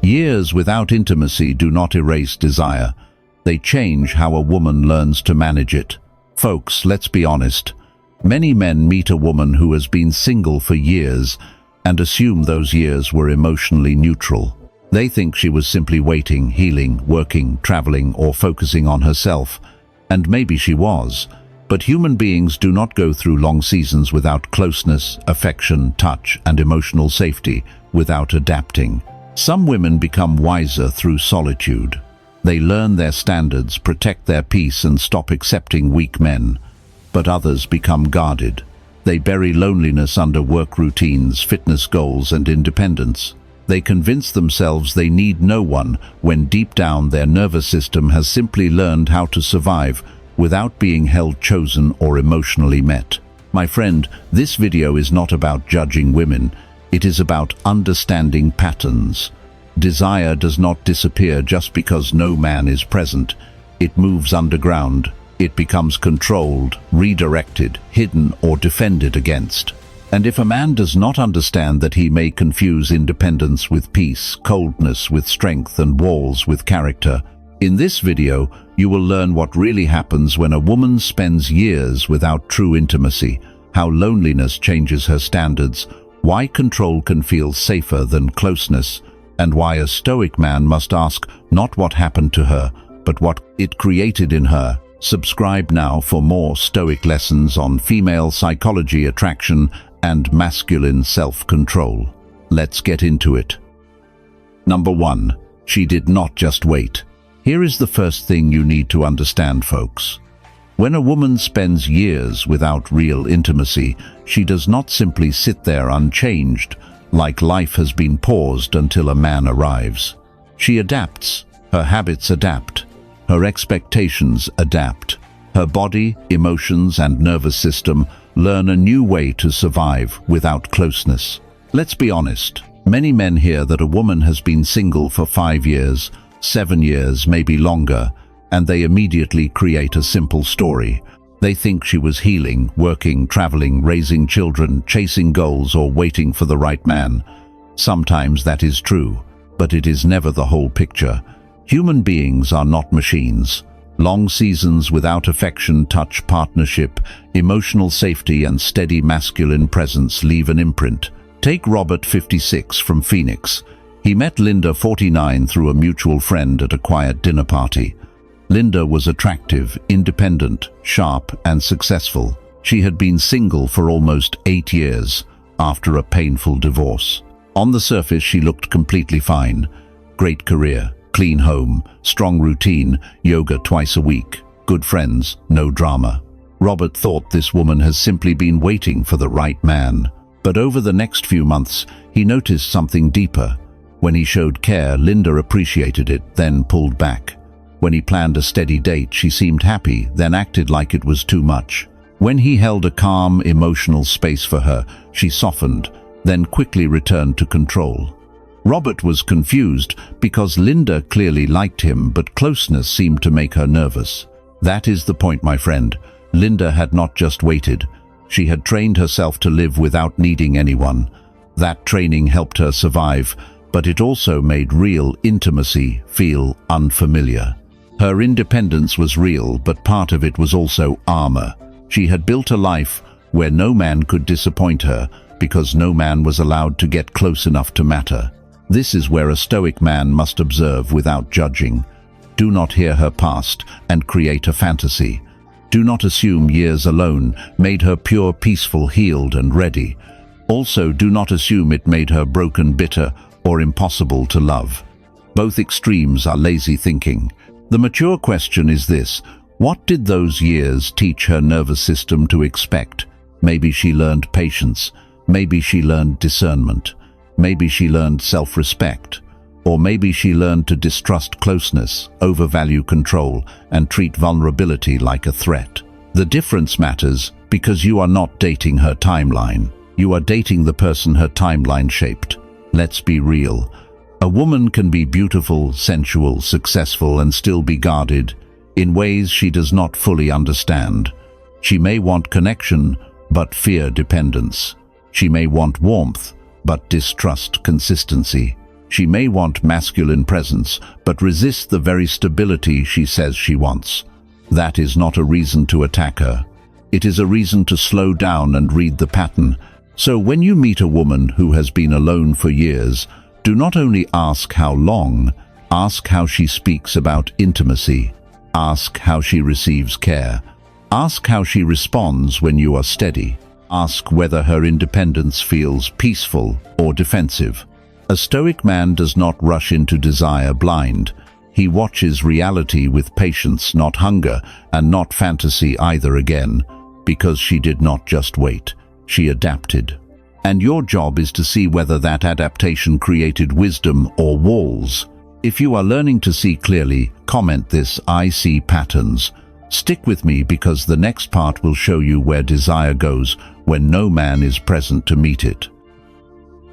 Years without intimacy do not erase desire. They change how a woman learns to manage it. Folks, let's be honest. Many men meet a woman who has been single for years and assume those years were emotionally neutral. They think she was simply waiting, healing, working, traveling, or focusing on herself. And maybe she was. But human beings do not go through long seasons without closeness, affection, touch, and emotional safety, without adapting. Some women become wiser through solitude. They learn their standards, protect their peace, and stop accepting weak men. But others become guarded. They bury loneliness under work routines, fitness goals, and independence. They convince themselves they need no one, when deep down their nervous system has simply learned how to survive without being held, chosen, or emotionally met. My friend, this video is not about judging women. It is about understanding patterns. Desire does not disappear just because no man is present. It moves underground. It becomes controlled, redirected, hidden, or defended against. And if a man does not understand that, he may confuse independence with peace, coldness with strength, and walls with character. In this video, you will learn what really happens when a woman spends years without true intimacy, how loneliness changes her standards, why control can feel safer than closeness, and why a Stoic man must ask not what happened to her, but what it created in her. Subscribe now for more Stoic lessons on female psychology, attraction, and masculine self-control. Let's get into it. Number 1. She did not just wait. Here is the first thing you need to understand, folks. When a woman spends years without real intimacy, she does not simply sit there unchanged, like life has been paused until a man arrives. She adapts. Her habits adapt. Her expectations adapt. Her body, emotions, and nervous system learn a new way to survive without closeness. Let's be honest. Many men hear that a woman has been single for 5 years, 7 years, maybe longer, and they immediately create a simple story. They think she was healing, working, traveling, raising children, chasing goals, or waiting for the right man. Sometimes that is true, but it is never the whole picture. Human beings are not machines. Long seasons without affection, touch, partnership, emotional safety, and steady masculine presence leave an imprint. Take Robert, 56, from Phoenix. He met Linda, 49, through a mutual friend at a quiet dinner party. Linda was attractive, independent, sharp, and successful. She had been single for almost 8 years, after a painful divorce. On the surface, she looked completely fine. Great career, clean home, strong routine, yoga twice a week, good friends, no drama. Robert thought this woman has simply been waiting for the right man. But over the next few months, he noticed something deeper. When he showed care, Linda appreciated it, then pulled back. When he planned a steady date, she seemed happy, then acted like it was too much. When he held a calm, emotional space for her, she softened, then quickly returned to control. Robert was confused because Linda clearly liked him, but closeness seemed to make her nervous. That is the point, my friend. Linda had not just waited. She had trained herself to live without needing anyone. That training helped her survive, but it also made real intimacy feel unfamiliar. Her independence was real, but part of it was also armor. She had built a life where no man could disappoint her, because no man was allowed to get close enough to matter. This is where a Stoic man must observe without judging. Do not hear her past and create a fantasy. Do not assume years alone made her pure, peaceful, healed, and ready. Also, do not assume it made her broken, bitter, or impossible to love. Both extremes are lazy thinking. The mature question is this: what did those years teach her nervous system to expect? Maybe she learned patience. Maybe she learned discernment. Maybe she learned self-respect. Or maybe she learned to distrust closeness, overvalue control, and treat vulnerability like a threat. The difference matters because you are not dating her timeline. You are dating the person her timeline shaped. Let's be real. A woman can be beautiful, sensual, successful, and still be guarded in ways she does not fully understand. She may want connection, but fear dependence. She may want warmth, but distrust consistency. She may want masculine presence, but resist the very stability she says she wants. That is not a reason to attack her. It is a reason to slow down and read the pattern. So when you meet a woman who has been alone for years, do not only ask how long, ask how she speaks about intimacy. Ask how she receives care. Ask how she responds when you are steady. Ask whether her independence feels peaceful or defensive. A Stoic man does not rush into desire blind. He watches reality with patience, not hunger, and not fantasy either again, because she did not just wait, she adapted. And your job is to see whether that adaptation created wisdom or walls. If you are learning to see clearly, comment this: I see patterns. Stick with me because the next part will show you where desire goes when no man is present to meet it.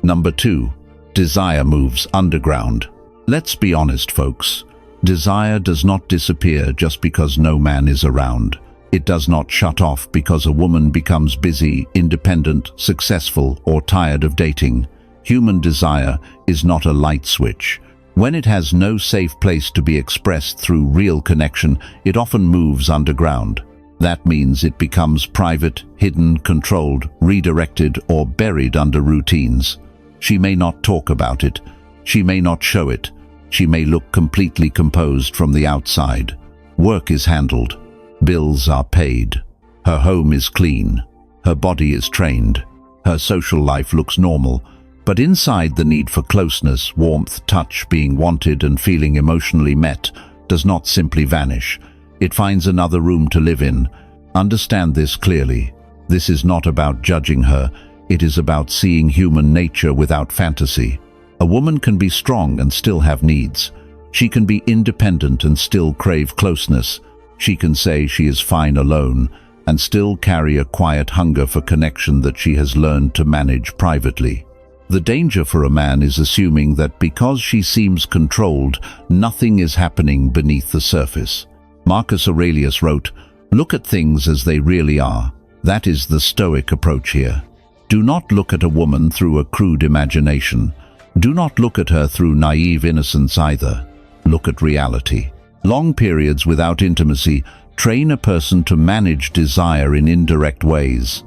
Number 2. Desire moves underground. Let's be honest, folks. Desire does not disappear just because no man is around. It does not shut off because a woman becomes busy, independent, successful, or tired of dating. Human desire is not a light switch. When it has no safe place to be expressed through real connection, it often moves underground. That means it becomes private, hidden, controlled, redirected, or buried under routines. She may not talk about it. She may not show it. She may look completely composed from the outside. Work is handled. Bills are paid. Her home is clean. Her body is trained. Her social life looks normal. But inside, the need for closeness, warmth, touch, being wanted and feeling emotionally met does not simply vanish. It finds another room to live in. Understand this clearly. This is not about judging her. It is about seeing human nature without fantasy. A woman can be strong and still have needs. She can be independent and still crave closeness. She can say she is fine alone and still carry a quiet hunger for connection that she has learned to manage privately. The danger for a man is assuming that because she seems controlled, nothing is happening beneath the surface. Marcus Aurelius wrote, "Look at things as they really are." That is the Stoic approach here. Do not look at a woman through a crude imagination. Do not look at her through naive innocence either. Look at reality. Long periods without intimacy train a person to manage desire in indirect ways.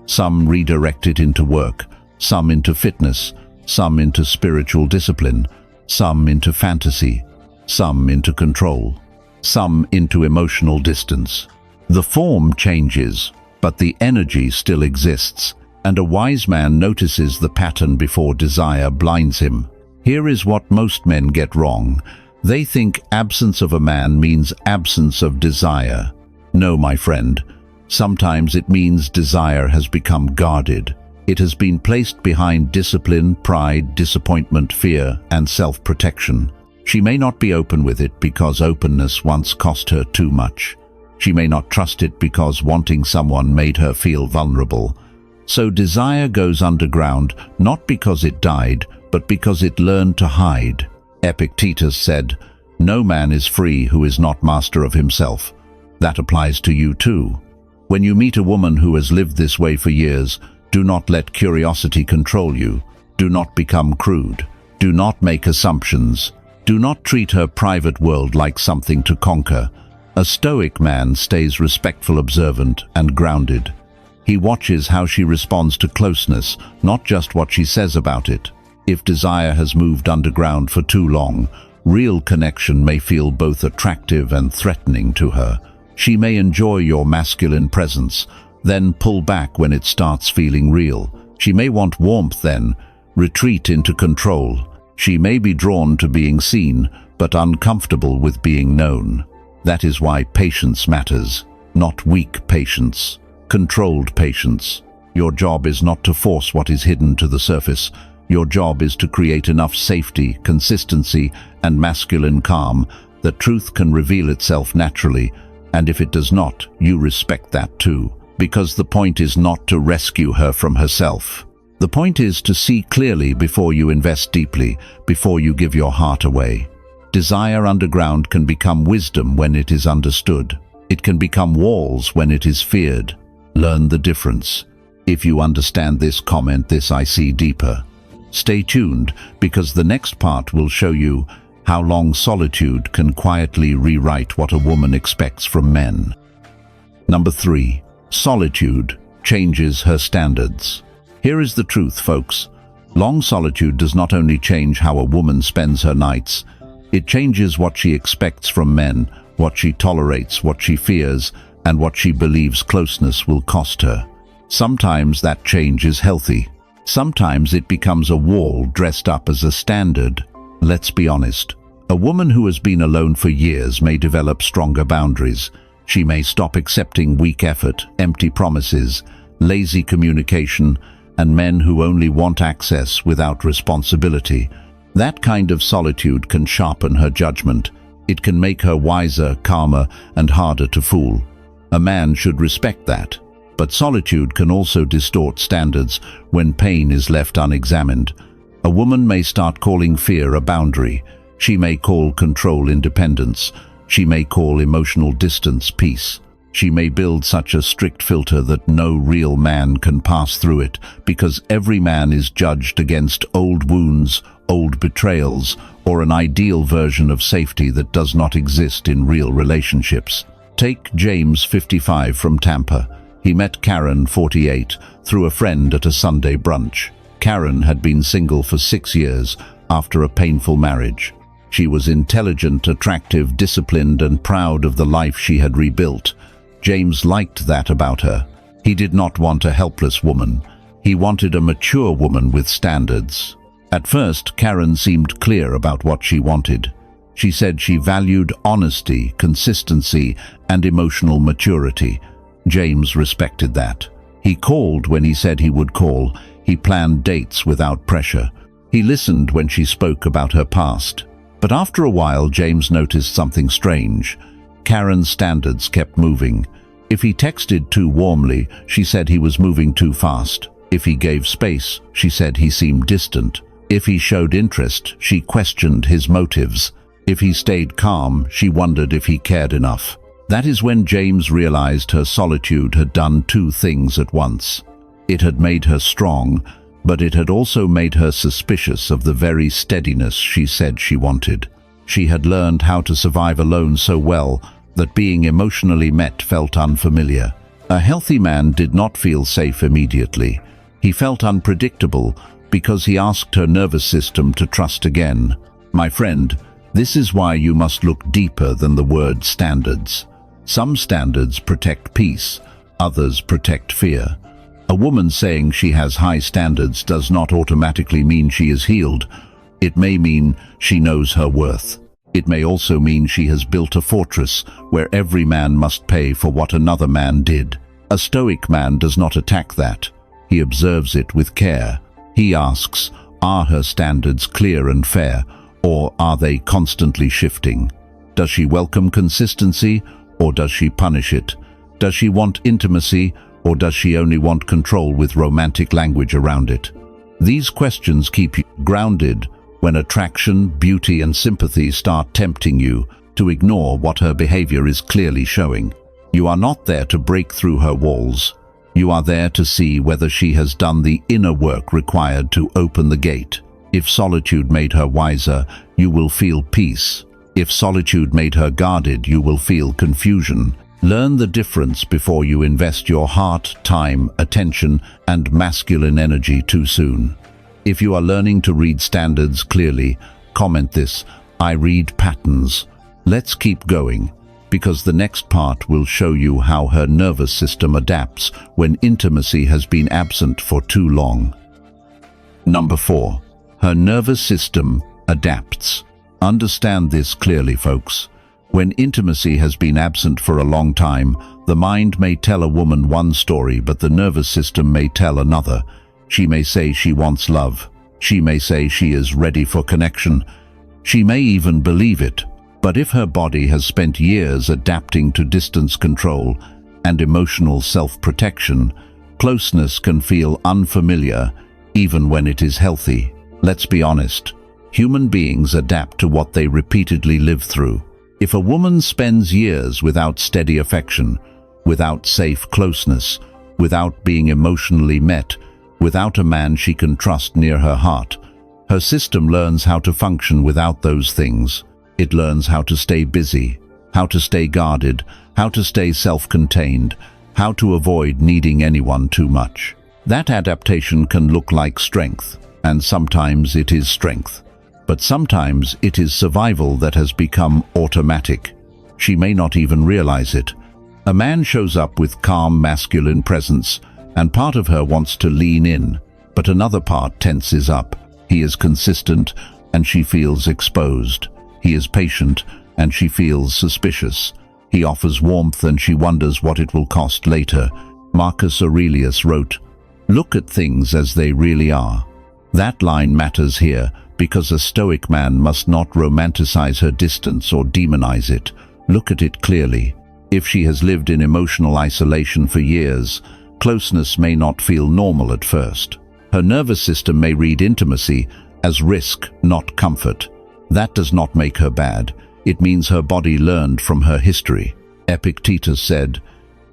Some redirect it into work, some into fitness, some into spiritual discipline, some into fantasy, some into control, some into emotional distance. The form changes, but the energy still exists, and a wise man notices the pattern before desire blinds him. Here is what most men get wrong. They think absence of a man means absence of desire. No, my friend. Sometimes it means desire has become guarded. It has been placed behind discipline, pride, disappointment, fear, and self-protection. She may not be open with it because openness once cost her too much. She may not trust it because wanting someone made her feel vulnerable. So desire goes underground, not because it died, but because it learned to hide. Epictetus said, "No man is free who is not master of himself." That applies to you too. When you meet a woman who has lived this way for years, do not let curiosity control you. Do not become crude. Do not make assumptions. Do not treat her private world like something to conquer. A Stoic man stays respectful, observant, and grounded. He watches how she responds to closeness, not just what she says about it. If desire has moved underground for too long, real connection may feel both attractive and threatening to her. She may enjoy your masculine presence, then pull back when it starts feeling real. She may want warmth, then retreat into control. She may be drawn to being seen, but uncomfortable with being known. That is why patience matters, not weak patience, controlled patience. Your job is not to force what is hidden to the surface. Your job is to create enough safety, consistency, and masculine calm that truth can reveal itself naturally, and if it does not, you respect that too. Because the point is not to rescue her from herself. The point is to see clearly before you invest deeply, before you give your heart away. Desire underground can become wisdom when it is understood. It can become walls when it is feared. Learn the difference. If you understand this, comment this: I see deeper. Stay tuned, because the next part will show you how long solitude can quietly rewrite what a woman expects from men. Number 3. Solitude changes her standards. Here is the truth, folks. Long solitude does not only change how a woman spends her nights, it changes what she expects from men, what she tolerates, what she fears, and what she believes closeness will cost her. Sometimes that change is healthy. Sometimes it becomes a wall dressed up as a standard. Let's be honest. A woman who has been alone for years may develop stronger boundaries. She may stop accepting weak effort, empty promises, lazy communication, and men who only want access without responsibility. That kind of solitude can sharpen her judgment. It can make her wiser, calmer, and harder to fool. A man should respect that. But solitude can also distort standards when pain is left unexamined. A woman may start calling fear a boundary. She may call control independence. She may call emotional distance peace. She may build such a strict filter that no real man can pass through it, because every man is judged against old wounds, old betrayals, or an ideal version of safety that does not exist in real relationships. Take James, 55, from Tampa. He met Karen, 48, through a friend at a Sunday brunch. Karen had been single for 6 years after a painful marriage. She was intelligent, attractive, disciplined, and proud of the life she had rebuilt. James liked that about her. He did not want a helpless woman. He wanted a mature woman with standards. At first, Karen seemed clear about what she wanted. She said she valued honesty, consistency, and emotional maturity. James respected that. He called when he said he would call. He planned dates without pressure. He listened when she spoke about her past. But after a while, James noticed something strange. Karen's standards kept moving. If he texted too warmly, she said he was moving too fast. If he gave space, she said he seemed distant. If he showed interest, she questioned his motives. If he stayed calm, she wondered if he cared enough. That is when James realized her solitude had done two things at once. It had made her strong, but it had also made her suspicious of the very steadiness she said she wanted. She had learned how to survive alone so well that being emotionally met felt unfamiliar. A healthy man did not feel safe immediately. He felt unpredictable because he asked her nervous system to trust again. My friend, this is why you must look deeper than the word standards. Some standards protect peace, others protect fear. A woman saying she has high standards does not automatically mean she is healed. It may mean she knows her worth. It may also mean she has built a fortress where every man must pay for what another man did. A Stoic man does not attack that. He observes it with care. He asks, are her standards clear and fair, or are they constantly shifting? Does she welcome consistency, or does she punish it? Does she want intimacy, or does she only want control with romantic language around it? These questions keep you grounded when attraction, beauty, and sympathy start tempting you to ignore what her behavior is clearly showing. You are not there to break through her walls. You are there to see whether she has done the inner work required to open the gate. If solitude made her wiser, you will feel peace. If solitude made her guarded, you will feel confusion. Learn the difference before you invest your heart, time, attention, and masculine energy too soon. If you are learning to read standards clearly, comment this: I read patterns. Let's keep going, because the next part will show you how her nervous system adapts when intimacy has been absent for too long. Number 4. Her nervous system adapts. Understand this clearly, folks. When intimacy has been absent for a long time, the mind may tell a woman one story, but the nervous system may tell another. She may say she wants love. She may say she is ready for connection. She may even believe it. But if her body has spent years adapting to distance control and emotional self-protection, closeness can feel unfamiliar even when it is healthy. Let's be honest. Human beings adapt to what they repeatedly live through. If a woman spends years without steady affection, without safe closeness, without being emotionally met, without a man she can trust near her heart, Her system learns how to function without those things. It learns how to stay busy, how to stay guarded, how to stay self-contained, how to avoid needing anyone too much. That adaptation can look like strength, and sometimes it is strength. But sometimes it is survival that has become automatic. She may not even realize it. A man shows up with calm masculine presence, and part of her wants to lean in, but another part tenses up. He is consistent, and she feels exposed. He is patient, and she feels suspicious. He offers warmth, and she wonders what it will cost later. Marcus Aurelius wrote, "Look at things as they really are." That line matters here, because a Stoic man must not romanticize her distance or demonize it. Look at it clearly. If she has lived in emotional isolation for years, closeness may not feel normal at first. Her nervous system may read intimacy as risk, not comfort. That does not make her bad. It means her body learned from her history. Epictetus said,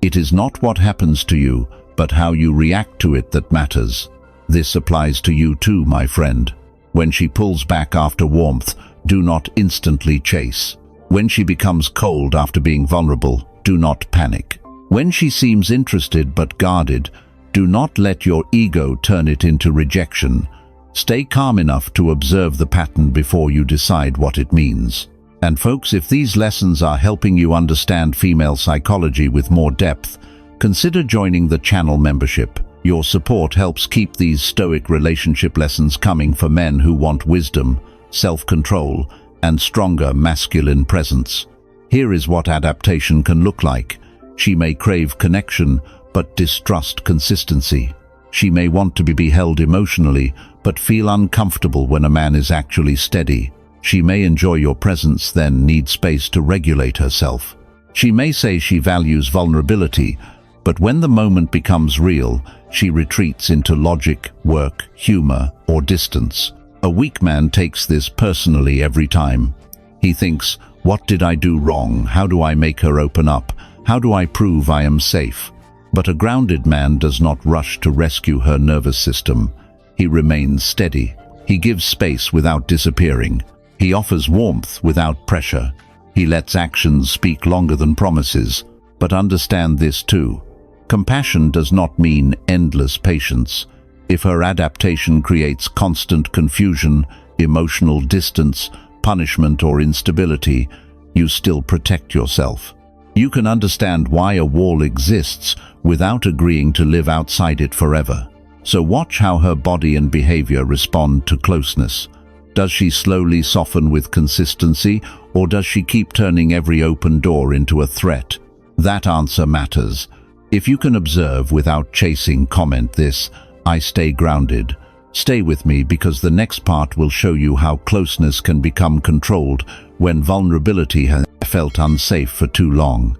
"It is not what happens to you, but how you react to it that matters." This applies to you too, my friend. When she pulls back after warmth, do not instantly chase. When she becomes cold after being vulnerable, do not panic. When she seems interested but guarded, do not let your ego turn it into rejection. Stay calm enough to observe the pattern before you decide what it means. And folks, if these lessons are helping you understand female psychology with more depth, consider joining the channel membership. Your support helps keep these Stoic relationship lessons coming for men who want wisdom, self-control, and stronger masculine presence. Here is what adaptation can look like. She may crave connection, but distrust consistency. She may want to be held emotionally, but feel uncomfortable when a man is actually steady. She may enjoy your presence, then need space to regulate herself. She may say she values vulnerability, but when the moment becomes real, she retreats into logic, work, humor, or distance. A weak man takes this personally every time. He thinks, what did I do wrong? How do I make her open up? How do I prove I am safe? But a grounded man does not rush to rescue her nervous system. He remains steady. He gives space without disappearing. He offers warmth without pressure. He lets actions speak longer than promises. But understand this too. Compassion does not mean endless patience. If her adaptation creates constant confusion, emotional distance, punishment, or instability, you still protect yourself. You can understand why a wall exists without agreeing to live outside it forever. So watch how her body and behavior respond to closeness. Does she slowly soften with consistency, or does she keep turning every open door into a threat? That answer matters. If you can observe without chasing, comment this: I stay grounded. Stay with me, because the next part will show you how closeness can become controlled when vulnerability has felt unsafe for too long.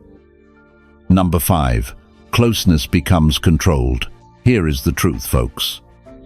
Number 5. Closeness becomes controlled. Here is the truth, folks.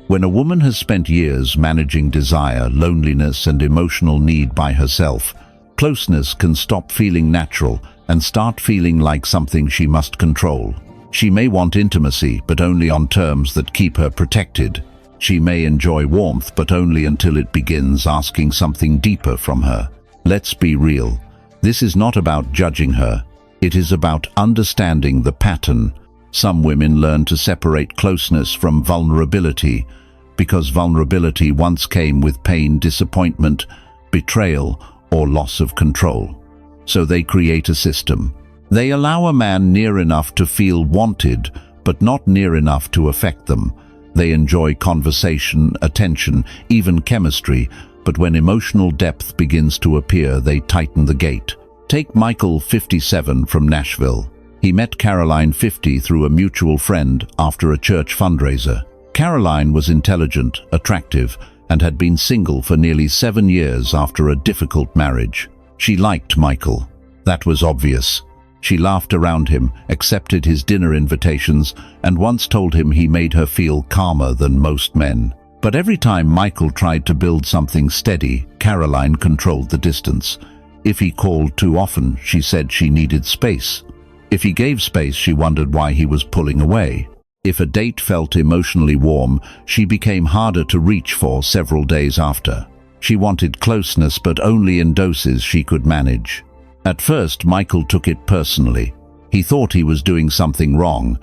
When a woman has spent years managing desire, loneliness, and emotional need by herself, closeness can stop feeling natural and start feeling like something she must control. She may want intimacy, but only on terms that keep her protected. She may enjoy warmth, but only until it begins asking something deeper from her. Let's be real. This is not about judging her. It is about understanding the pattern. Some women learn to separate closeness from vulnerability, because vulnerability once came with pain, disappointment, betrayal, or loss of control. So they create a system. They allow a man near enough to feel wanted, but not near enough to affect them. They enjoy conversation, attention, even chemistry, but when emotional depth begins to appear, they tighten the gate. Take Michael, 57, from Nashville. He met Caroline, 50, through a mutual friend after a church fundraiser. Caroline was intelligent, attractive, and had been single for nearly 7 years after a difficult marriage. She liked Michael. That was obvious. She laughed around him, accepted his dinner invitations, and once told him he made her feel calmer than most men. But every time Michael tried to build something steady, Caroline controlled the distance. If he called too often, she said she needed space. If he gave space, she wondered why he was pulling away. If a date felt emotionally warm, she became harder to reach for several days after. She wanted closeness, but only in doses she could manage. At first, Michael took it personally. He thought he was doing something wrong.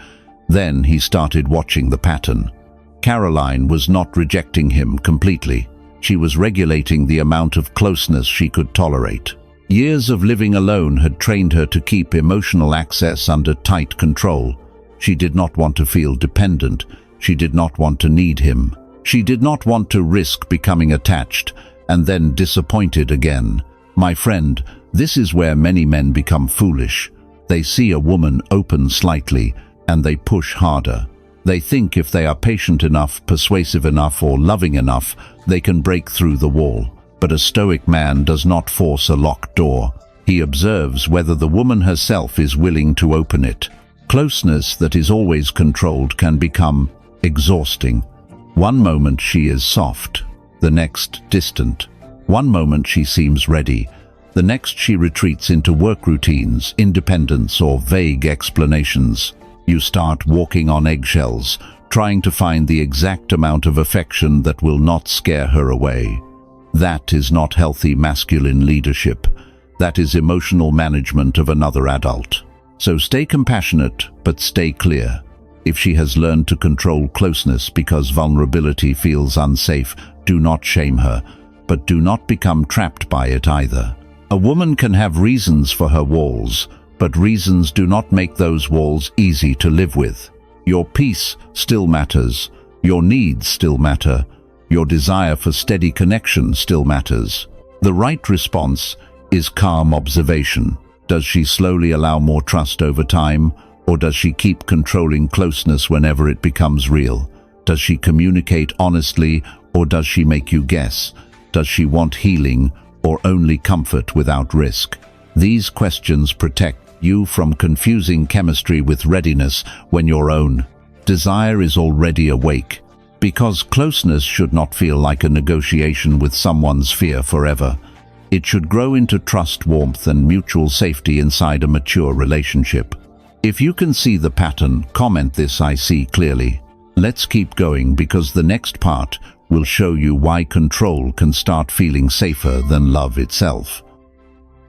Then he started watching the pattern. Caroline was not rejecting him completely. She was regulating the amount of closeness she could tolerate. Years of living alone had trained her to keep emotional access under tight control. She did not want to feel dependent. She did not want to need him. She did not want to risk becoming attached and then disappointed again. My friend, this is where many men become foolish. They see a woman open slightly and they push harder. They think if they are patient enough, persuasive enough, or loving enough, they can break through the wall. But a Stoic man does not force a locked door. He observes whether the woman herself is willing to open it. Closeness that is always controlled can become exhausting. One moment she is soft, the next distant. One moment she seems ready, the next she retreats into work routines, independence, or vague explanations. You start walking on eggshells, trying to find the exact amount of affection that will not scare her away. That is not healthy masculine leadership. That is emotional management of another adult. So stay compassionate, but stay clear. If she has learned to control closeness because vulnerability feels unsafe, do not shame her, but do not become trapped by it either. A woman can have reasons for her walls, but reasons do not make those walls easy to live with. Your peace still matters. Your needs still matter. Your desire for steady connection still matters. The right response is calm observation. Does she slowly allow more trust over time, or does she keep controlling closeness whenever it becomes real? Does she communicate honestly, or does she make you guess? Does she want healing, or only comfort without risk? These questions protect you from confusing chemistry with readiness when your own desire is already awake. Because closeness should not feel like a negotiation with someone's fear forever. It should grow into trust, warmth, and mutual safety inside a mature relationship. If you can see the pattern, comment this: I see clearly. Let's keep going, because the next part will show you why control can start feeling safer than love itself.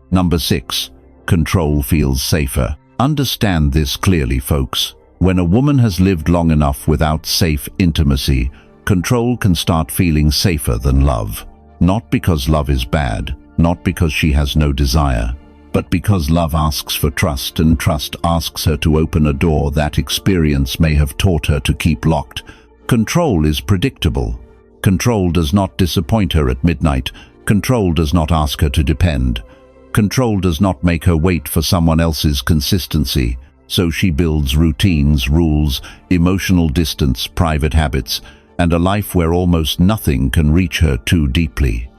Number 6. Control feels safer. Understand this clearly, folks. When a woman has lived long enough without safe intimacy, control can start feeling safer than love. Not because love is bad, not because she has no desire, but because love asks for trust, and trust asks her to open a door that experience may have taught her to keep locked. Control is predictable. Control does not disappoint her at midnight. Control does not ask her to depend. Control does not make her wait for someone else's consistency. So she builds routines, rules, emotional distance, private habits, and a life where almost nothing can reach her too deeply.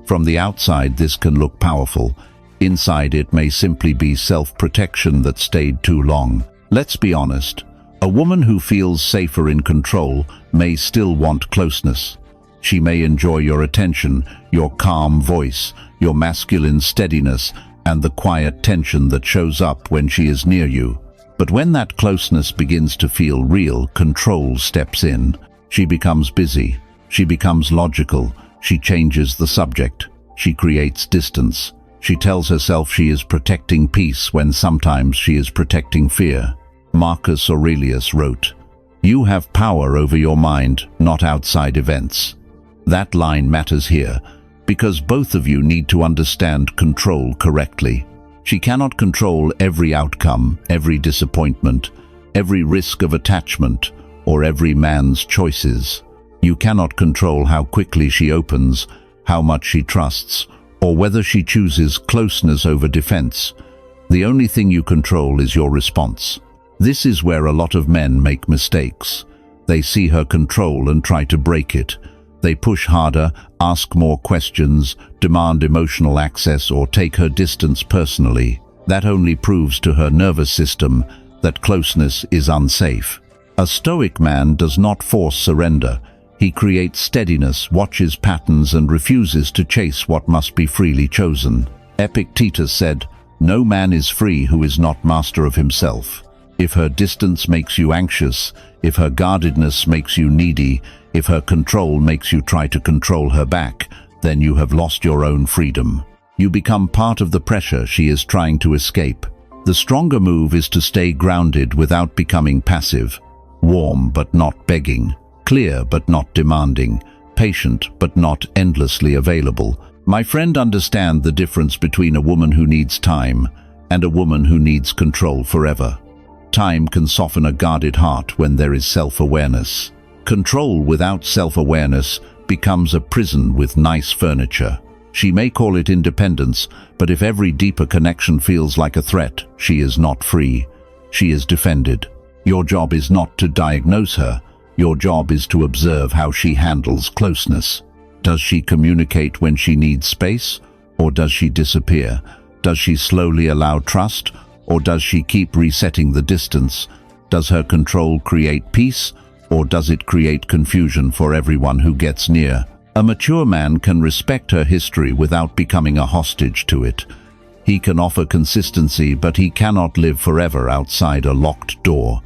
From the outside, this can look powerful. Inside, it may simply be self-protection that stayed too long. Let's be honest. A woman who feels safer in control may still want closeness. She may enjoy your attention, your calm voice, your masculine steadiness, and the quiet tension that shows up when she is near you. But when that closeness begins to feel real, control steps in. She becomes busy. She becomes logical. She changes the subject. She creates distance. She tells herself she is protecting peace when sometimes she is protecting fear. Marcus Aurelius wrote, "You have power over your mind, not outside events." That line matters here, because both of you need to understand control correctly. She cannot control every outcome, every disappointment, every risk of attachment, or every man's choices. You cannot control how quickly she opens, how much she trusts, or whether she chooses closeness over defense. The only thing you control is your response. This is where a lot of men make mistakes. They see her control and try to break it. They push harder, ask more questions, demand emotional access, or take her distance personally. That only proves to her nervous system that closeness is unsafe. A Stoic man does not force surrender. He creates steadiness, watches patterns, and refuses to chase what must be freely chosen. Epictetus said, "No man is free who is not master of himself." If her distance makes you anxious, if her guardedness makes you needy, if her control makes you try to control her back, then you have lost your own freedom. You become part of the pressure she is trying to escape. The stronger move is to stay grounded without becoming passive, warm but not begging, clear but not demanding, patient but not endlessly available. My friend, understand the difference between a woman who needs time and a woman who needs control forever. Time can soften a guarded heart when there is self-awareness. Control without self-awareness becomes a prison with nice furniture. She may call it independence, but if every deeper connection feels like a threat, she is not free. She is defended. Your job is not to diagnose her. Your job is to observe how she handles closeness. Does she communicate when she needs space, or does she disappear? Does she slowly allow trust, or does she keep resetting the distance? Does her control create peace, or does it create confusion for everyone who gets near? A mature man can respect her history without becoming a hostage to it. He can offer consistency, but he cannot live forever outside a locked door.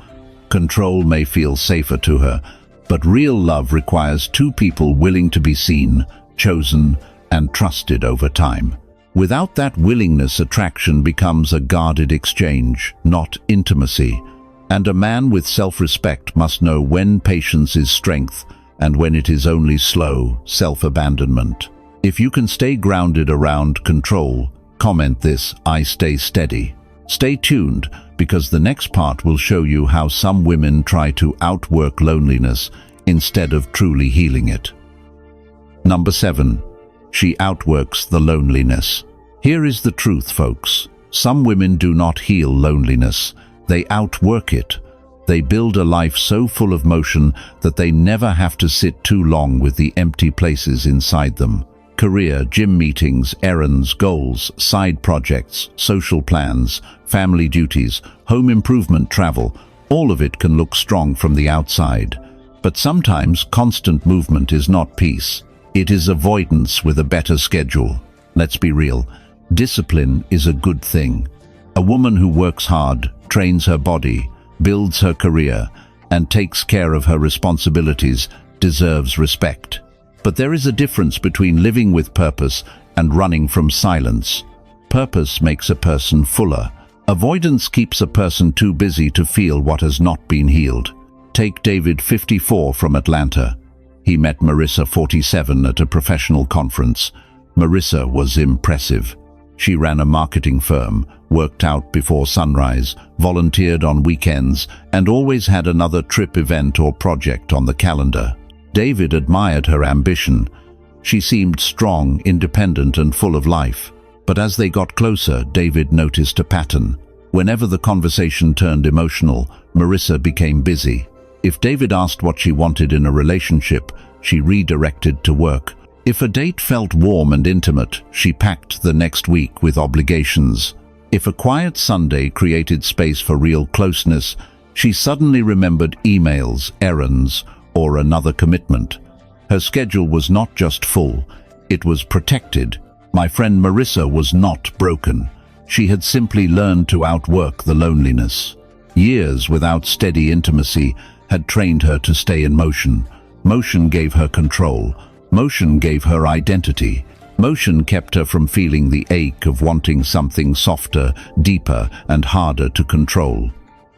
Control may feel safer to her, but real love requires two people willing to be seen, chosen, and trusted over time. Without that willingness, attraction becomes a guarded exchange, not intimacy. And a man with self-respect must know when patience is strength and when it is only slow self-abandonment. If you can stay grounded around control, comment this: I stay steady. Stay tuned, because the next part will show you how some women try to outwork loneliness instead of truly healing it. Number 7. She outworks the loneliness. Here is the truth, folks. Some women do not heal loneliness. They outwork it. They build a life so full of motion that they never have to sit too long with the empty places inside them. Career, gym meetings, errands, goals, side projects, social plans, family duties, home improvement, travel, all of it can look strong from the outside. But sometimes constant movement is not peace. It is avoidance with a better schedule. Let's be real. Discipline is a good thing. A woman who works hard, trains her body, builds her career, and takes care of her responsibilities deserves respect. But there is a difference between living with purpose and running from silence. Purpose makes a person fuller. Avoidance keeps a person too busy to feel what has not been healed. Take David, 54, from Atlanta. He met Marissa, 47, at a professional conference. Marissa was impressive. She ran a marketing firm, worked out before sunrise, volunteered on weekends, and always had another trip, event, or project on the calendar. David admired her ambition. She seemed strong, independent, and full of life. But as they got closer, David noticed a pattern. Whenever the conversation turned emotional, Marissa became busy. If David asked what she wanted in a relationship, she redirected to work. If a date felt warm and intimate, she packed the next week with obligations. If a quiet Sunday created space for real closeness, she suddenly remembered emails, errands, or another commitment. Her schedule was not just full, it was protected. My friend Marissa was not broken. She had simply learned to outwork the loneliness. Years without steady intimacy had trained her to stay in motion. Motion gave her control. Motion gave her identity. Motion kept her from feeling the ache of wanting something softer, deeper, and harder to control.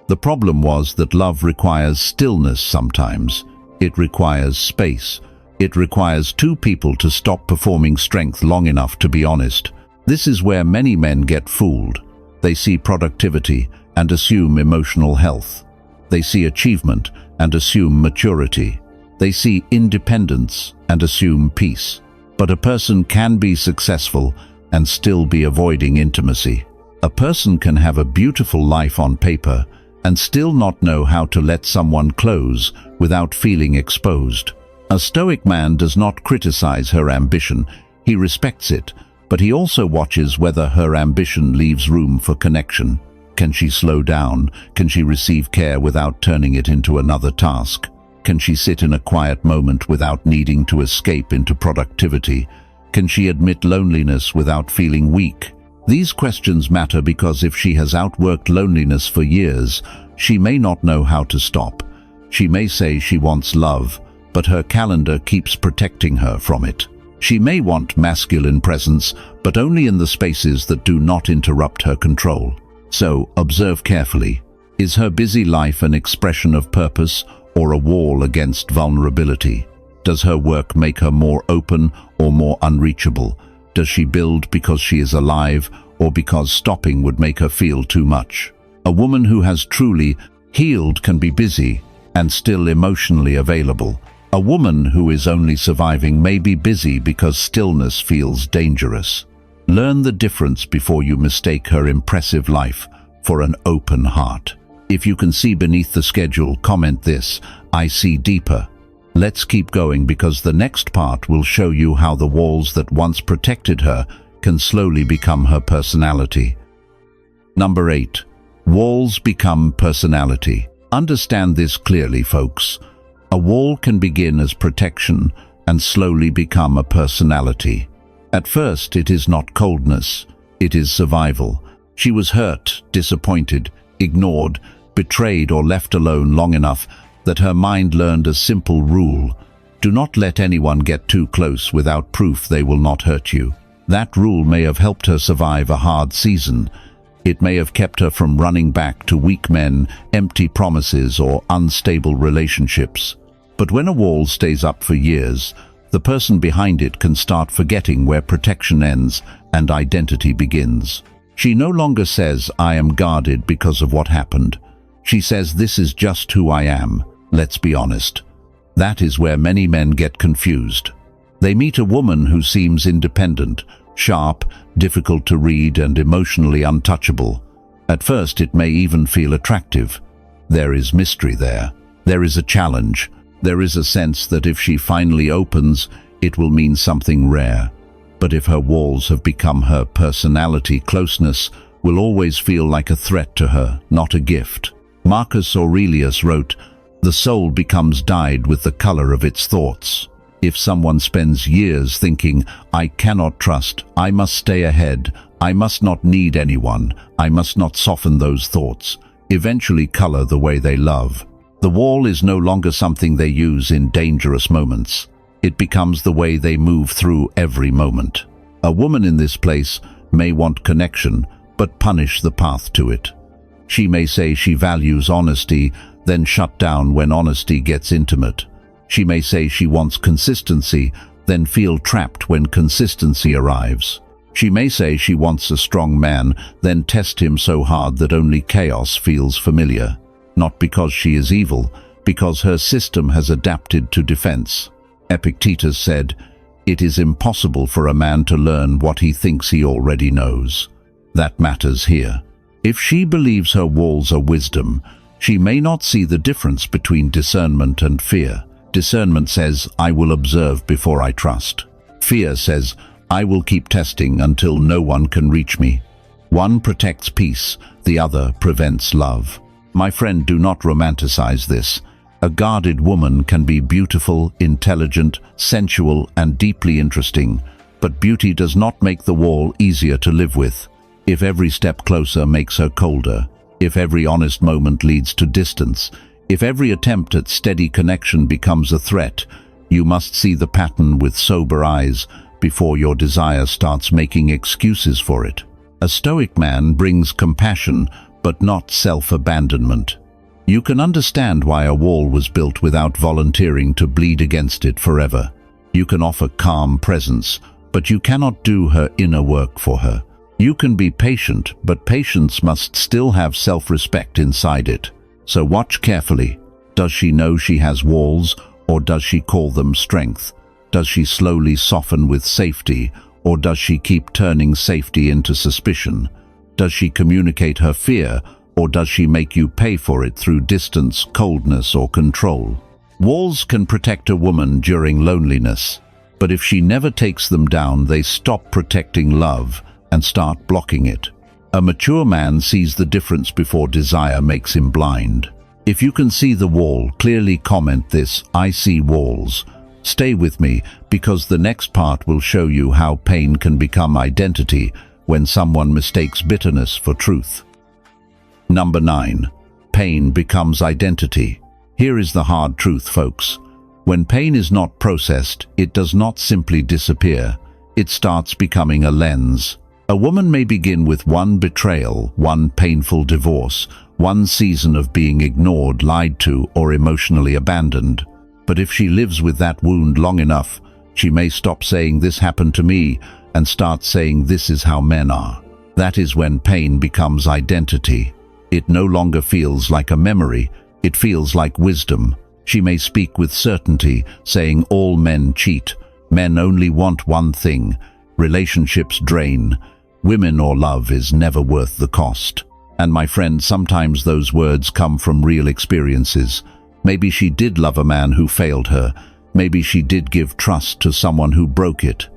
The problem was that love requires stillness sometimes. It requires space. It requires two people to stop performing strength long enough to be honest. This is where many men get fooled. They see productivity and assume emotional health. They see achievement and assume maturity. They see independence and assume peace. But a person can be successful and still be avoiding intimacy. A person can have a beautiful life on paper and still not know how to let someone close without feeling exposed. A Stoic man does not criticize her ambition. He respects it, but he also watches whether her ambition leaves room for connection. Can she slow down? Can she receive care without turning it into another task? Can she sit in a quiet moment without needing to escape into productivity? Can she admit loneliness without feeling weak? These questions matter because if she has outworked loneliness for years, She may not know how to stop. She may say she wants love, but her calendar keeps protecting her from it. She may want masculine presence, but only in the spaces that do not interrupt her control. So, observe carefully. Is her busy life an expression of purpose or a wall against vulnerability? Does her work make her more open or more unreachable? Does she build because she is alive or because stopping would make her feel too much? A woman who has truly healed can be busy and still emotionally available. A woman who is only surviving may be busy because stillness feels dangerous. Learn the difference before you mistake her impressive life for an open heart. If you can see beneath the schedule, comment this: I see deeper. Let's keep going, because the next part will show you how the walls that once protected her can slowly become her personality. Number 8. Walls become personality. Understand this clearly, folks. A wall can begin as protection and slowly become a personality. At first, it is not coldness, it is survival. She was hurt, disappointed, ignored, betrayed, or left alone long enough that her mind learned a simple rule: do not let anyone get too close without proof they will not hurt you. That rule may have helped her survive a hard season. It may have kept her from running back to weak men, empty promises, or unstable relationships. But when a wall stays up for years, the person behind it can start forgetting where protection ends and identity begins. She no longer says, I am guarded because of what happened. She says, this is just who I am. Let's be honest. That is where many men get confused. They meet a woman who seems independent, sharp, difficult to read, and emotionally untouchable. At first, it may even feel attractive. There is mystery there. There is a challenge. There is a sense that if she finally opens, it will mean something rare. But if her walls have become her personality, closeness will always feel like a threat to her, not a gift. Marcus Aurelius wrote, "The soul becomes dyed with the color of its thoughts." If someone spends years thinking, I cannot trust, I must stay ahead, I must not need anyone, I must not soften, those thoughts eventually color the way they love. The wall is no longer something they use in dangerous moments. It becomes the way they move through every moment. A woman in this place may want connection, but punish the path to it. She may say she values honesty, then shut down when honesty gets intimate. She may say she wants consistency, then feel trapped when consistency arrives. She may say she wants a strong man, then test him so hard that only chaos feels familiar. Not because she is evil, because her system has adapted to defense. Epictetus said, "It is impossible for a man to learn what he thinks he already knows." That matters here. If she believes her walls are wisdom, she may not see the difference between discernment and fear. Discernment says, I will observe before I trust. Fear says, I will keep testing until no one can reach me. One protects peace, the other prevents love. My friend, do not romanticize this. A guarded woman can be beautiful, intelligent, sensual, and deeply interesting, but beauty does not make the wall easier to live with. If every step closer makes her colder, if every honest moment leads to distance, if every attempt at steady connection becomes a threat, you must see the pattern with sober eyes before your desire starts making excuses for it. A Stoic man brings compassion, but not self-abandonment. You can understand why a wall was built without volunteering to bleed against it forever. You can offer calm presence, but you cannot do her inner work for her. You can be patient, but patience must still have self-respect inside it. So watch carefully. Does she know she has walls, or does she call them strength? Does she slowly soften with safety, or does she keep turning safety into suspicion? Does she communicate her fear, or does she make you pay for it through distance, coldness, or control? Walls can protect a woman during loneliness, but if she never takes them down, they stop protecting love and start blocking it. A mature man sees the difference before desire makes him blind. If you can see the wall, clearly comment this: I see walls. Stay with me, because the next part will show you how pain can become identity when someone mistakes bitterness for truth. Number 9. pain becomes identity. Here is the hard truth, folks. When pain is not processed, it does not simply disappear. It starts becoming a lens. A woman may begin with one betrayal, one painful divorce, one season of being ignored, lied to, or emotionally abandoned. But if she lives with that wound long enough, she may stop saying "this happened to me" and start saying "this is how men are." That is when pain becomes identity. It no longer feels like a memory, it feels like wisdom. She may speak with certainty, saying all men cheat, men only want one thing, relationships drain, women or love is never worth the cost. And my friend, sometimes those words come from real experiences. Maybe she did love a man who failed her. Maybe she did give trust to someone who broke it.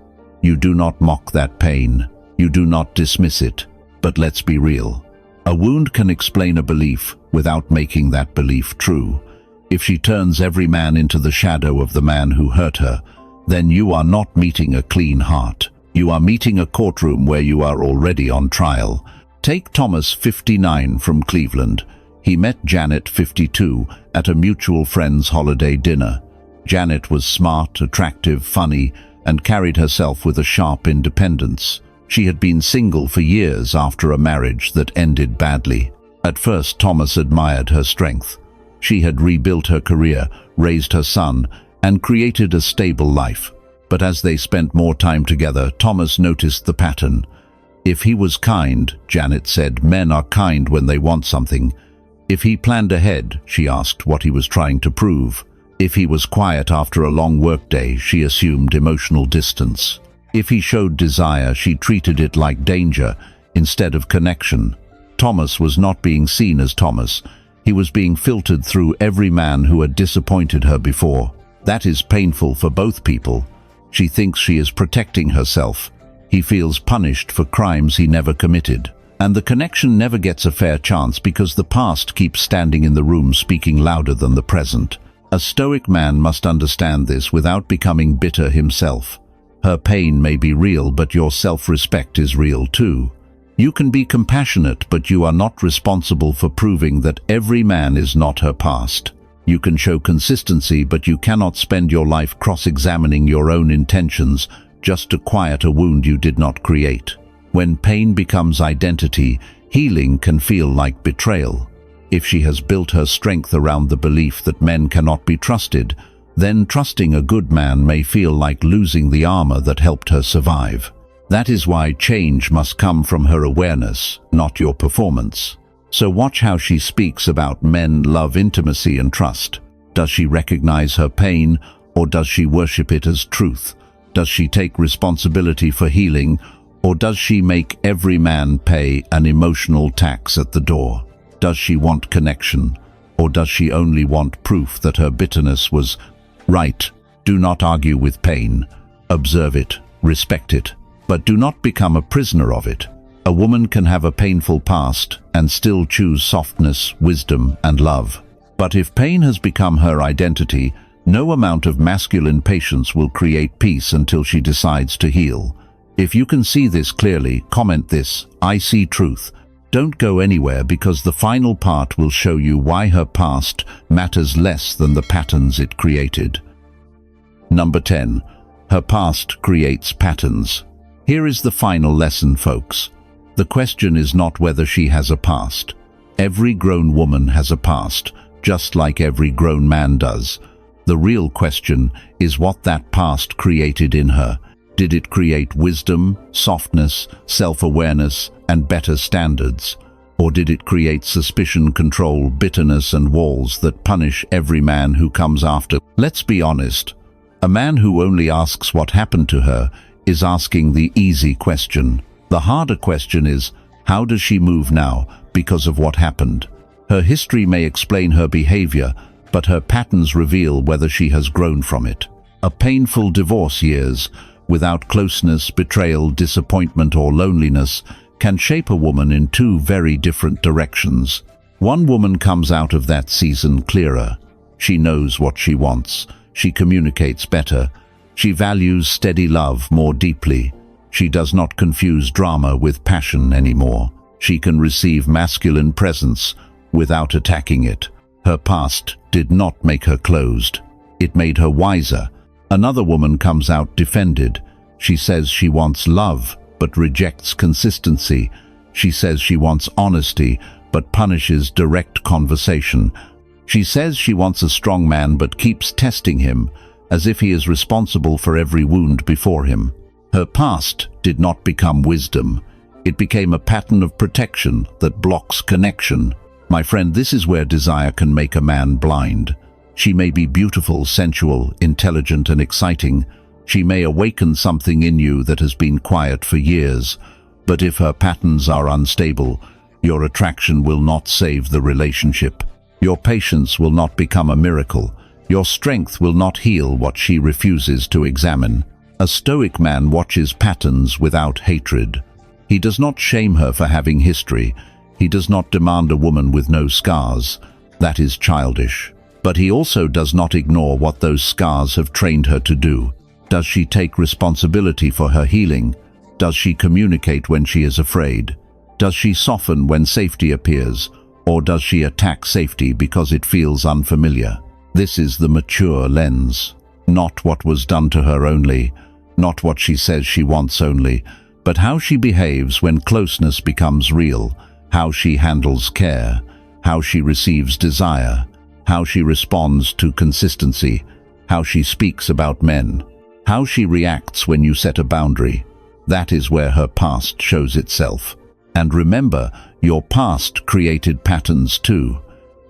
You do not mock that pain. You do not dismiss it. But let's be real. A wound can explain a belief without making that belief true. If she turns every man into the shadow of the man who hurt her, then you are not meeting a clean heart. You are meeting a courtroom where you are already on trial. Take Thomas, 59, from Cleveland. He met Janet, 52, at a mutual friend's holiday dinner. Janet was smart, attractive, funny, and carried herself with a sharp independence. She had been single for years after a marriage that ended badly. At first, Thomas admired her strength. She had rebuilt her career, raised her son, and created a stable life. But as they spent more time together, Thomas noticed the pattern. If he was kind, Janet said, men are kind when they want something. If he planned ahead, she asked what he was trying to prove. If he was quiet after a long workday, she assumed emotional distance. If he showed desire, she treated it like danger instead of connection. Thomas was not being seen as Thomas. He was being filtered through every man who had disappointed her before. That is painful for both people. She thinks she is protecting herself. He feels punished for crimes he never committed. And the connection never gets a fair chance because the past keeps standing in the room speaking louder than the present. A Stoic man must understand this without becoming bitter himself. Her pain may be real, but your self-respect is real too. You can be compassionate, but you are not responsible for proving that every man is not her past. You can show consistency, but you cannot spend your life cross-examining your own intentions just to quiet a wound you did not create. When pain becomes identity, healing can feel like betrayal. If she has built her strength around the belief that men cannot be trusted, then trusting a good man may feel like losing the armor that helped her survive. That is why change must come from her awareness, not your performance. So watch how she speaks about men love intimacy and trust. Does she recognize her pain, or does she worship it as truth? Does she take responsibility for healing, or does she make every man pay an emotional tax at the door? Does she want connection, or does she only want proof that her bitterness was right? Do not argue with pain. Observe it, respect it, but do not become a prisoner of it. A woman can have a painful past and still choose softness, wisdom, and love. But if pain has become her identity, no amount of masculine patience will create peace until she decides to heal. If you can see this clearly, comment this: I see truth. Don't go anywhere, because the final part will show you why her past matters less than the patterns it created. Number 10. Her past creates patterns. Here is the final lesson, folks. The question is not whether she has a past. Every grown woman has a past, just like every grown man does. The real question is what that past created in her. Did it create wisdom, softness, self-awareness, and better standards? Or did it create suspicion, control, bitterness, and walls that punish every man who comes after? Let's be honest. A man who only asks what happened to her is asking the easy question. The harder question is, how does she move now because of what happened? Her history may explain her behavior, but her patterns reveal whether she has grown from it. A painful divorce years, without closeness, betrayal, disappointment, or loneliness, can shape a woman in two very different directions. One woman comes out of that season clearer. She knows what she wants. She communicates better. She values steady love more deeply. She does not confuse drama with passion anymore. She can receive masculine presence without attacking it. Her past did not make her closed. It made her wiser. Another woman comes out defended. She says she wants love, but rejects consistency. She says she wants honesty, but punishes direct conversation. She says she wants a strong man, but keeps testing him, as if he is responsible for every wound before him. Her past did not become wisdom. It became a pattern of protection that blocks connection. My friend, this is where desire can make a man blind. She may be beautiful, sensual, intelligent, and exciting. She may awaken something in you that has been quiet for years. But if her patterns are unstable, your attraction will not save the relationship. Your patience will not become a miracle. Your strength will not heal what she refuses to examine. A Stoic man watches patterns without hatred. He does not shame her for having history. He does not demand a woman with no scars. That is childish. But he also does not ignore what those scars have trained her to do. Does she take responsibility for her healing? Does she communicate when she is afraid? Does she soften when safety appears? Or does she attack safety because it feels unfamiliar? This is the mature lens. Not what was done to her only, not what she says she wants only, but how she behaves when closeness becomes real, how she handles care, how she receives desire, how she responds to consistency, how she speaks about men, how she reacts when you set a boundary. That is where her past shows itself. And remember, your past created patterns too.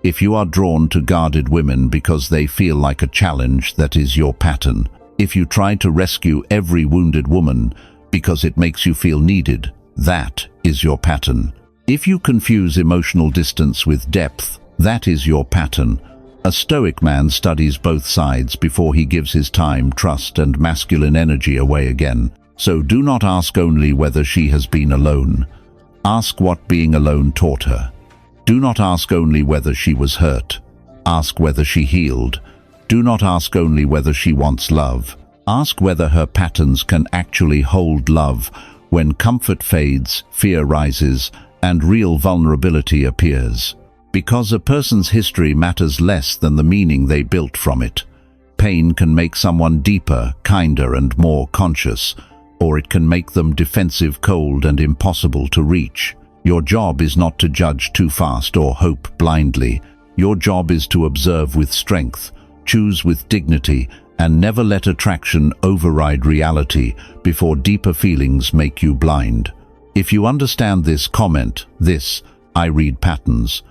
If you are drawn to guarded women because they feel like a challenge, that is your pattern. If you try to rescue every wounded woman because it makes you feel needed, that is your pattern. If you confuse emotional distance with depth, that is your pattern. A Stoic man studies both sides before he gives his time, trust, and masculine energy away again. So do not ask only whether she has been alone. Ask what being alone taught her. Do not ask only whether she was hurt. Ask whether she healed. Do not ask only whether she wants love. Ask whether her patterns can actually hold love when comfort fades, fear rises, and real vulnerability appears. Because a person's history matters less than the meaning they built from it. Pain can make someone deeper, kinder, and more conscious, or it can make them defensive, cold, and impossible to reach. Your job is not to judge too fast or hope blindly. Your job is to observe with strength, choose with dignity, and never let attraction override reality before deeper feelings make you blind. If you understand this, comment this: I read patterns.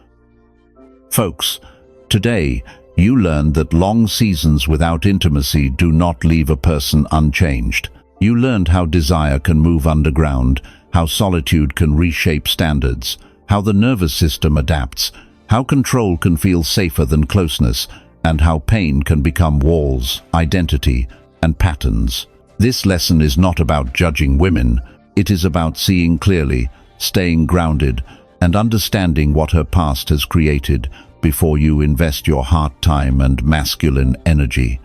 Folks, today you learned that long seasons without intimacy do not leave a person unchanged. You learned how desire can move underground, how solitude can reshape standards, how the nervous system adapts, how control can feel safer than closeness, and how pain can become walls, identity, and patterns. This lesson is not about judging women. It is about seeing clearly, staying grounded, and understanding what her past has created before you invest your heart, time, and masculine energy.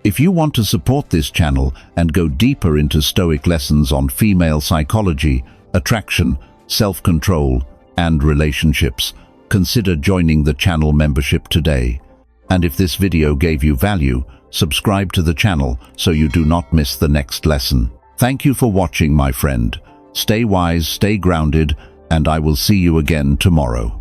If you want to support this channel and go deeper into Stoic lessons on female psychology, attraction, self-control, and relationships, consider joining the channel membership today. And if this video gave you value, subscribe to the channel so you do not miss the next lesson. Thank you for watching, my friend. Stay wise, stay grounded, and I will see you again tomorrow.